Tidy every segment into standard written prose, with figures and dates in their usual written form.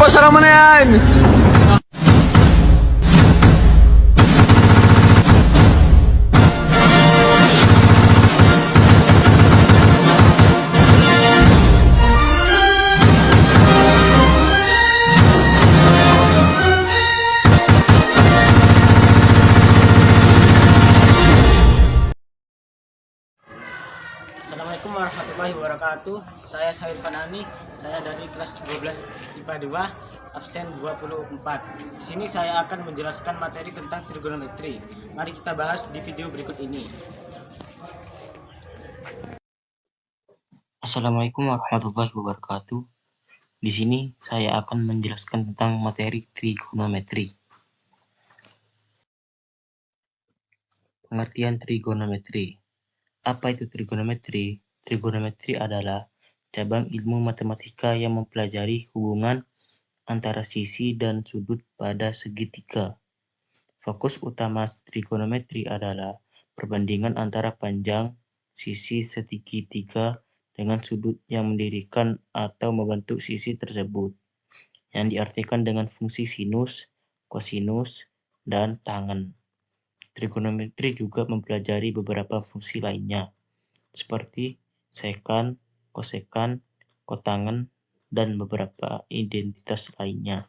pasara mo na yan! Assalamualaikum warahmatullahi wabarakatuh. Saya Syahid Fanani, saya dari kelas 12 IPA 2, absen 24. Di sini saya akan menjelaskan materi tentang trigonometri. Mari kita bahas di video berikut ini. Assalamualaikum warahmatullahi wabarakatuh. Di sini saya akan menjelaskan tentang materi trigonometri. Pengertian trigonometri. Apa itu trigonometri? Trigonometri adalah cabang ilmu matematika yang mempelajari hubungan antara sisi dan sudut pada segitiga. Fokus utama trigonometri adalah perbandingan antara panjang sisi segitiga dengan sudut yang mendirikan atau membentuk sisi tersebut, yang diartikan dengan fungsi sinus, kosinus, dan tangen. Trigonometri juga mempelajari beberapa fungsi lainnya, seperti sekan, kosekan, kotangen, dan beberapa identitas lainnya.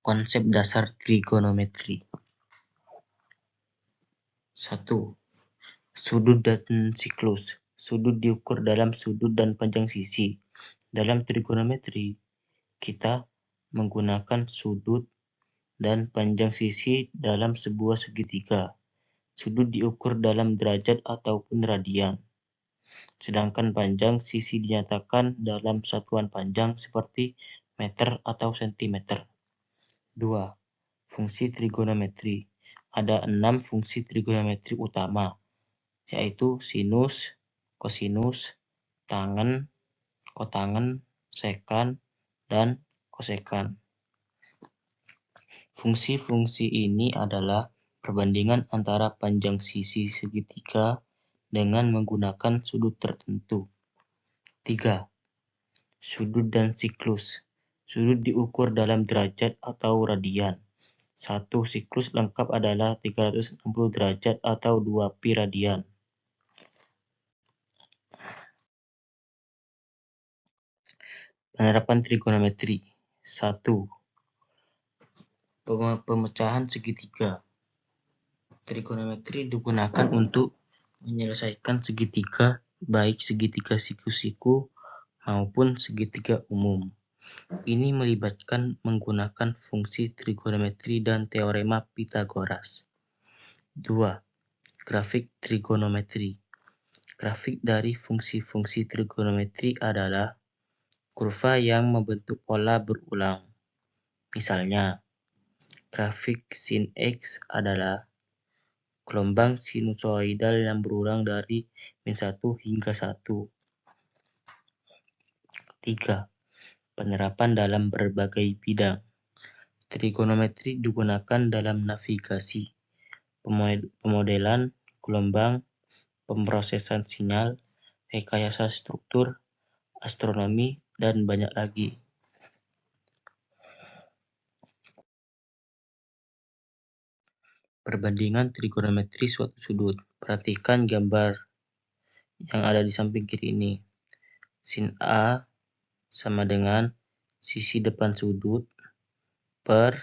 Konsep dasar trigonometri. 1. Sudut dan siklus. Sudut diukur dalam sudut dan panjang sisi. Dalam trigonometri, kita menggunakan sudut dan panjang sisi dalam sebuah segitiga. Sudut diukur dalam derajat ataupun radian, sedangkan panjang sisi dinyatakan dalam satuan panjang seperti meter atau sentimeter. 2. Fungsi trigonometri. Ada 6 fungsi trigonometri utama, yaitu sinus, kosinus, tangen, kotangen, sekan, dan kosekan. Fungsi-fungsi ini adalah perbandingan antara panjang sisi segitiga dengan menggunakan sudut tertentu. 3. Sudut dan siklus. Sudut diukur dalam derajat atau radian. Satu siklus lengkap adalah 360 derajat atau 2 pi radian. Penerapan trigonometri. 1. Pemecahan segitiga. Trigonometri digunakan untuk menyelesaikan segitiga, baik segitiga siku-siku maupun segitiga umum. Ini melibatkan menggunakan fungsi trigonometri dan teorema Pythagoras. 2. Grafik trigonometri. Grafik dari fungsi-fungsi trigonometri adalah kurva yang membentuk pola berulang. Misalnya, grafik sin X adalah gelombang sinusoidal yang berulang dari -1 hingga 1. 3. Penerapan dalam berbagai bidang. Trigonometri digunakan dalam navigasi, pemodelan gelombang, pemrosesan sinyal, rekayasa struktur, astronomi, dan banyak lagi. Perbandingan trigonometri suatu sudut. Perhatikan gambar yang ada di samping kiri ini. Sin A sama dengan sisi depan sudut per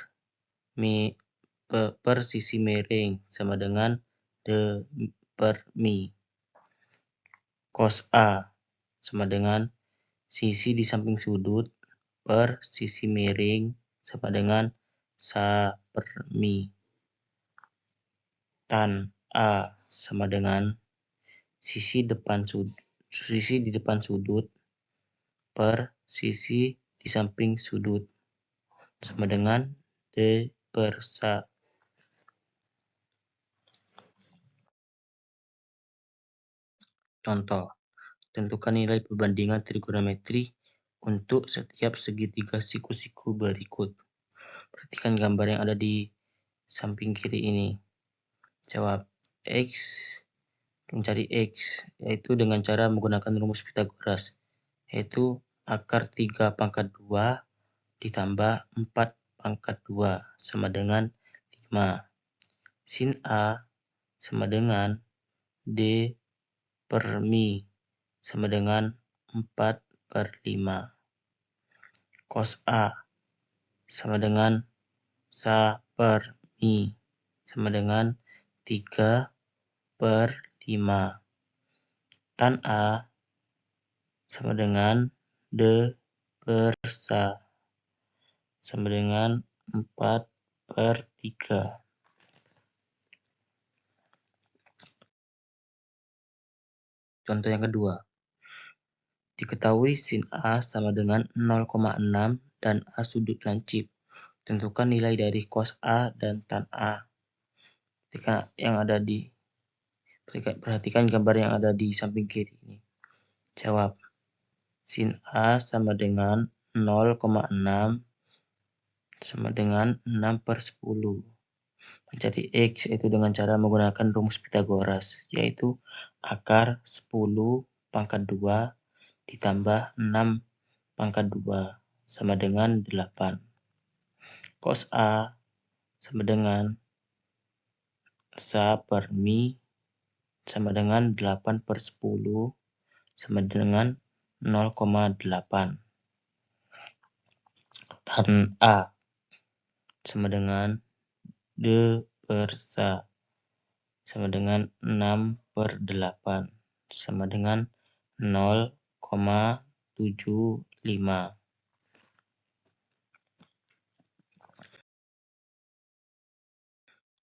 sisi miring sama dengan D per mi. Cos A sama dengan sisi di samping sudut per sisi miring sama dengan sa per mi. Tan A sama dengan sisi di depan sudut per sisi di samping sudut sama dengan D per sa. Contoh, tentukan nilai perbandingan trigonometri untuk setiap segitiga siku-siku berikut. Perhatikan gambar yang ada di samping kiri ini. Jawab. X mencari X, yaitu dengan cara menggunakan rumus Pythagoras, yaitu akar 3 pangkat 2 ditambah 4 pangkat 2 sama dengan 5. Sin A sama dengan D per Mi sama dengan 4 per 5. Cos A sama dengan Sa per Mi sama dengan 3 per 5. Tan A sama dengan D per Sa sama dengan 4 per 3. Contoh yang kedua. Diketahui sin A sama dengan 0,6 dan A sudut lancip. Tentukan nilai dari cos A dan tan A. Perhatikan gambar yang ada di samping kiri ini. Jawab. Sin A sama dengan 0,6 sama dengan 6 per 10. Mencari X yaitu dengan cara menggunakan rumus Pythagoras, yaitu akar 10 pangkat 2 ditambah 6 pangkat 2 sama dengan 8. Cos A sama dengan Sa per Mi sama dengan 8 per 10 sama dengan 0,8. Tan A sama dengan D per Sa sama dengan 6 per 8 sama dengan 0,75.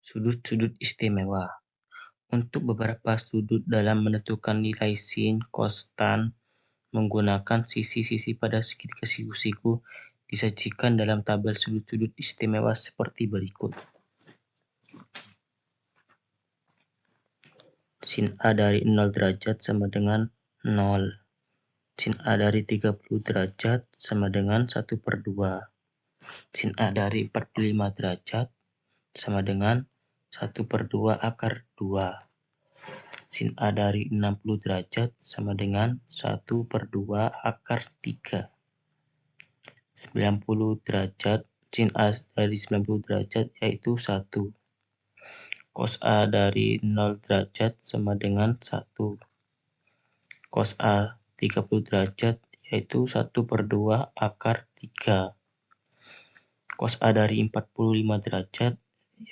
Sudut-sudut istimewa. Untuk beberapa sudut dalam menentukan nilai sin, cos, tan menggunakan sisi-sisi pada segitiga siku-siku disajikan dalam tabel sudut-sudut istimewa seperti berikut. Sin A dari 0 derajat sama dengan 0. Sin A dari 30 derajat sama dengan 1 per 2. Sin A dari 45 derajat sama dengan 1 per 2 akar 2. Sin A dari 60 derajat sama dengan 1 per 2 akar 3. 90 derajat, sin A dari 90 derajat yaitu 1. Cos A dari 0 derajat sama dengan 1. Cos A 30 derajat yaitu 1 per 2 akar 3. Cos A dari 45 derajat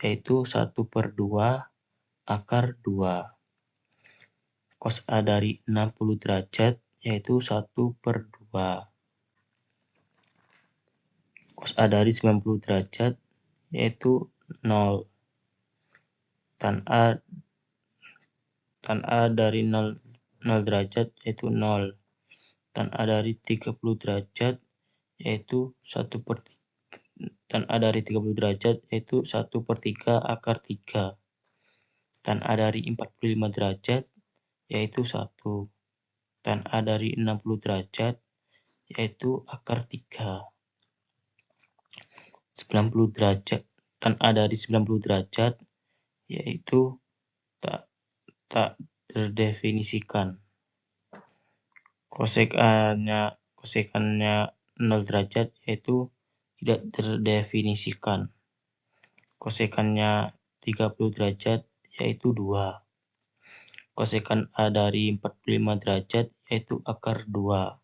yaitu 1 per 2 akar 2. Cos A dari 60 derajat yaitu 1 per 2. Cos A dari 90 derajat yaitu 0. Tan A dari 0 derajat yaitu 0. Tan A dari 30 derajat yaitu 1 per 3 akar 3. Tan A dari 45 derajat yaitu 1. Tan A dari 60 derajat yaitu akar 3. 90 derajat. Tan A dari 90 derajat yaitu tak terdefinisikan. Kosekannya 0 derajat yaitu tidak terdefinisikan. Kosekannya 30 derajat yaitu 2. Kosekan A dari 45 derajat yaitu akar 2.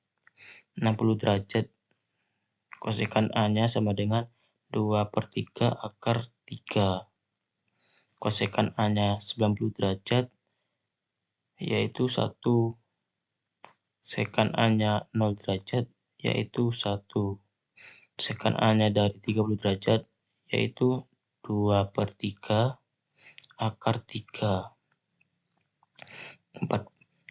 60 derajat kosekan A-nya sama dengan 2 per 3 akar 3. Kosekan A-nya 90 derajat yaitu 1. Sekan A-nya 0 derajat yaitu 1. Sekan A-nya dari 30 derajat yaitu 2 per 3 akar 3.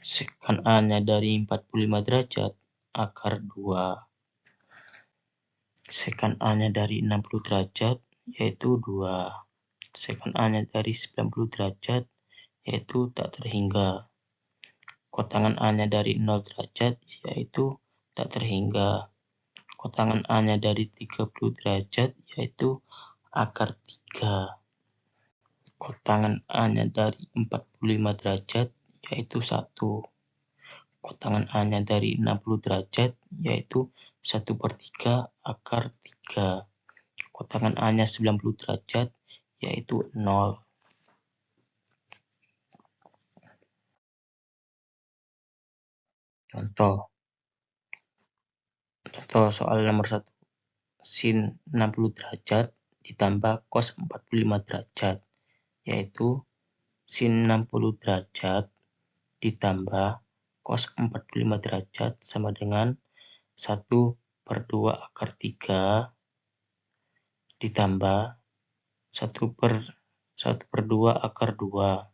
Sekan A-nya dari 45 derajat akar 2. Sekan A-nya dari 60 derajat yaitu 2. Sekan A-nya dari 90 derajat yaitu tak terhingga. Kotangan A-nya dari 0 derajat yaitu tak terhingga. Kotangan A-nya dari 30 derajat yaitu akar 3. Kotangan A-nya dari 45 derajat yaitu 1. Kotangan A-nya dari 60 derajat, yaitu 1/3 akar 3. Kotangan A-nya 90 derajat, yaitu 0. Contoh soal nomor 1. Sin 60 derajat ditambah cos 45 derajat, yaitu sin 60 derajat ditambah cos 45 derajat sama dengan 1/2 akar 3 ditambah 1/2 akar 2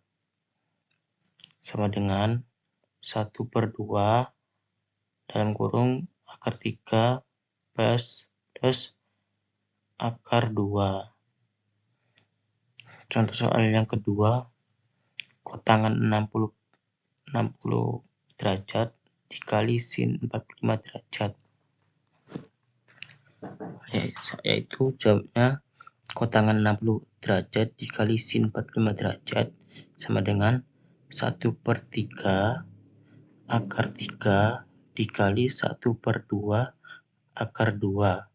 sama dengan 1/2 dalam kurung akar 3 plus akar 2. Contoh soal yang kedua, kotangan 60 derajat dikali sin 45 derajat. Yaitu jawabnya kotangan 60 derajat dikali sin 45 derajat sama dengan 1/3 akar 3 dikali 1/2 akar 2.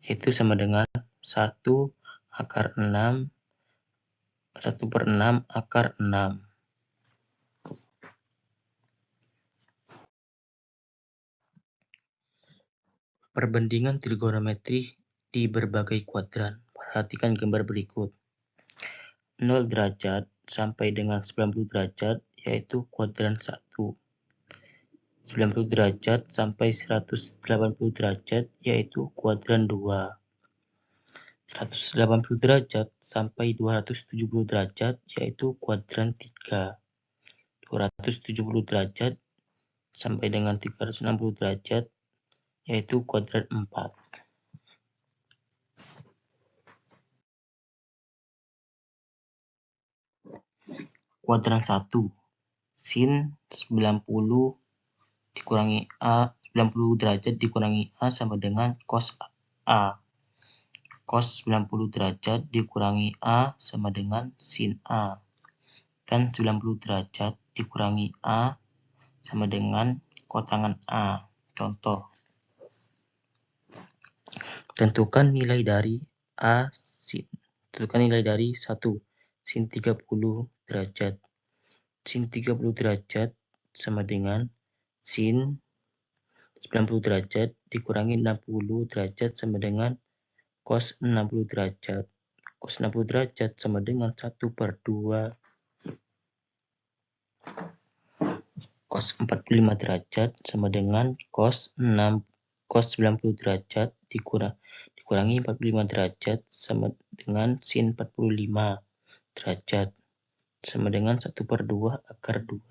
Itu sama dengan 1/6 akar 6. Perbandingan trigonometri di berbagai kuadran. Perhatikan gambar berikut. 0 derajat sampai dengan 90 derajat yaitu kuadran 1. 90 derajat sampai 180 derajat yaitu kuadran 2. 180 derajat sampai 270 derajat yaitu kuadran 3. 270 derajat sampai dengan 360 derajat yaitu kuadran 4. Kuadran 1. Sin 90 dikurangi A, 90 derajat dikurangi A sama dengan cos A. Cos 90 derajat dikurangi A sama dengan sin A. Dan 90 derajat dikurangi A sama dengan kotangan A. Contoh. Tentukan nilai dari A sin. Tentukan nilai dari 1. Sin 30 derajat. Sin 30 derajat sama dengan sin 90 derajat dikurangi 60 derajat sama dengan cos 60 derajat. Cos 60 derajat sama dengan 1/2 cos 45 derajat sama dengan cos 90 derajat dikurangi 45 derajat sama dengan sin 45 derajat sama dengan 1/2 akar 2.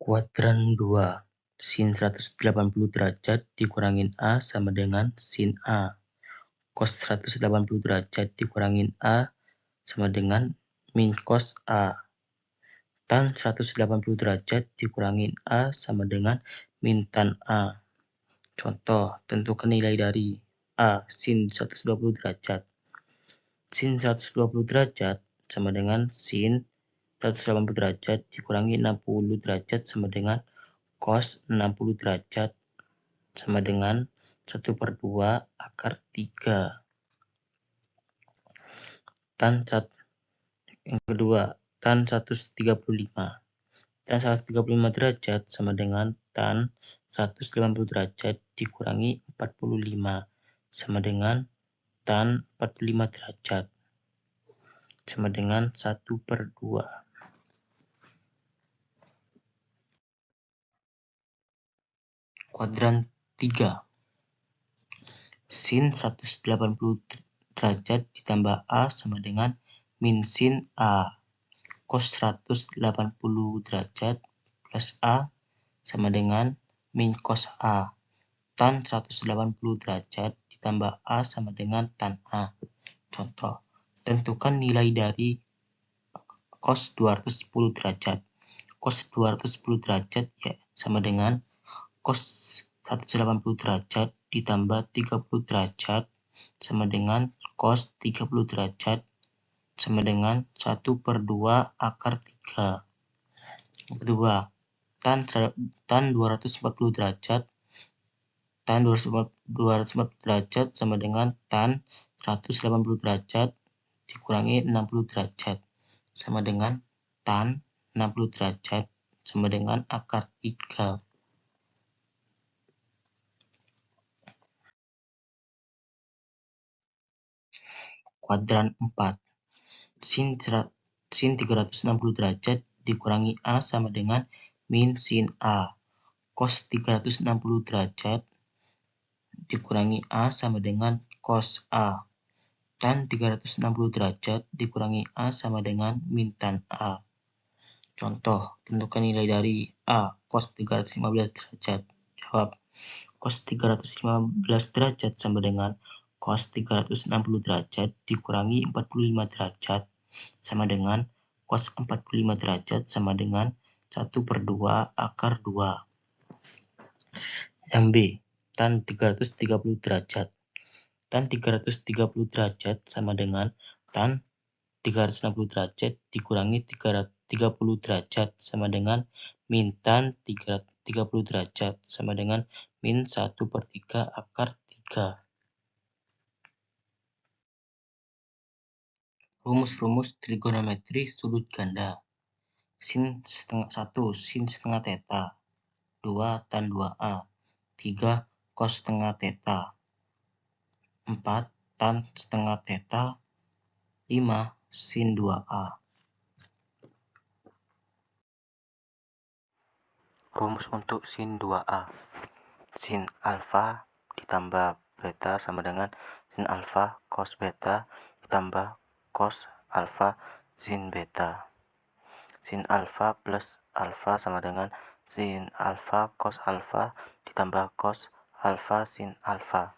Kuadran 2. Sin 180 derajat dikurangin A sama dengan sin A. Cos 180 derajat dikurangin A sama dengan min cos A. Tan 180 derajat dikurangin A sama dengan min tan A. Contoh, tentukan nilai dari A sin 120 derajat. Sin 120 derajat sama dengan sin 180 derajat dikurangi 60 derajat sama dengan cos 60 derajat sama dengan 1/2 akar 3. Yang kedua, tan 135. Tan 135 derajat sama dengan tan 180 derajat dikurangi 45 sama dengan tan 45 derajat sama dengan 1/2. Kuadran 3. Sin 180 derajat ditambah A sama dengan min sin A. Cos 180 derajat plus A sama dengan min cos A. Tan 180 derajat ditambah A sama dengan tan A. Contoh, tentukan nilai dari cos 210 derajat. Cos 210 derajat ya sama dengan cos 180 derajat ditambah 30 derajat sama dengan cos 30 derajat sama dengan 1/2 akar 3. Yang kedua, tan 240 derajat tan 240 derajat sama dengan tan 180 derajat dikurangi 60 derajat sama dengan tan 60 derajat sama dengan akar 3. Kuadran 4. Sin 360 derajat dikurangi A sama dengan min sin A. Cos 360 derajat dikurangi A sama dengan cos A. Tan 360 derajat dikurangi A sama dengan min tan A. Contoh, tentukan nilai dari A, cos 315 derajat. Jawab, cos 315 derajat sama dengan cos 360 derajat dikurangi 45 derajat sama dengan cos 45 derajat sama dengan 1/2 akar 2. Yang B, tan 330 derajat. Tan 330 derajat sama dengan tan 360 derajat dikurangi 30 derajat sama dengan min tan 30 derajat sama dengan min 1/3 akar 3. Rumus-rumus trigonometri sudut ganda. Sin setengah 1 sin setengah theta, 2 tan 2a, 3 cos setengah theta, 4 tan setengah theta, 5 sin 2a. Rumus untuk sin 2a. Sin alfa ditambah beta sama dengan sin alfa cos beta ditambah cos alfa sin beta. Sin alfa plus alfa sama dengan sin alfa cos alfa ditambah cos alfa sin alfa.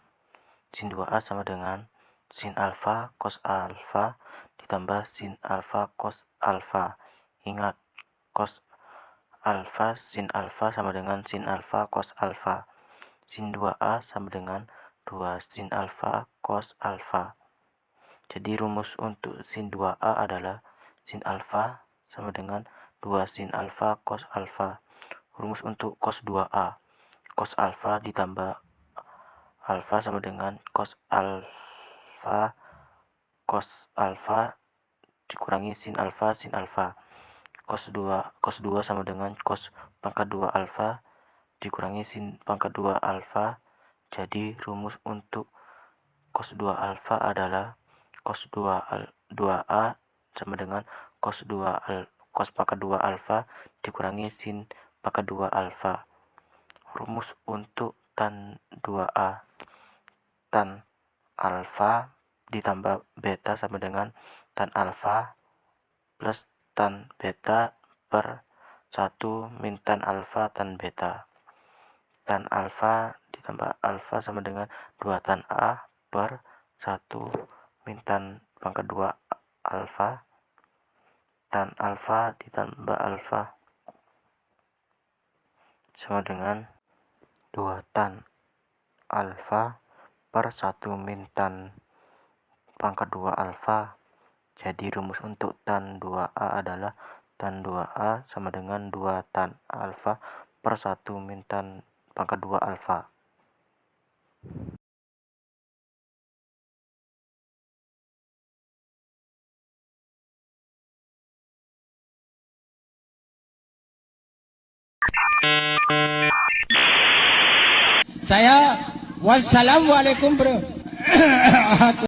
Sin 2a sama dengan sin alfa cos alfa ditambah sin alfa cos alfa. Ingat, cos alfa sin alfa sama dengan sin alfa cos alfa. Sin 2a sama dengan 2 sin alfa cos alfa. Jadi rumus untuk sin 2a adalah sin alfa sama dengan 2 sin alfa cos alfa. Rumus untuk cos 2a, cos alfa ditambah alfa sama dengan cos alfa dikurangi sin alfa cos 2 sama dengan cos pangkat 2 alfa dikurangi sin pangkat 2 alfa. Jadi rumus untuk cos 2 alfa adalah cos 2a sama dengan cos pangkat 2 alfa dikurangi sin pangkat 2 alfa. Rumus untuk tan 2a, tan alfa ditambah beta sama dengan tan alfa plus tan beta per 1 min tan alfa tan beta. Tan alfa ditambah alfa sama dengan 2 tan A per 1 min tan pangkat 2 alfa. Tan alfa ditambah alfa sama dengan 2 tan alfa per 1 min tan pangkat 2 alfa. Jadi rumus untuk tan 2a adalah tan 2a sama dengan 2 tan alfa per 1 min tan pangkat 2 alfa. Wassalamualaikum bro.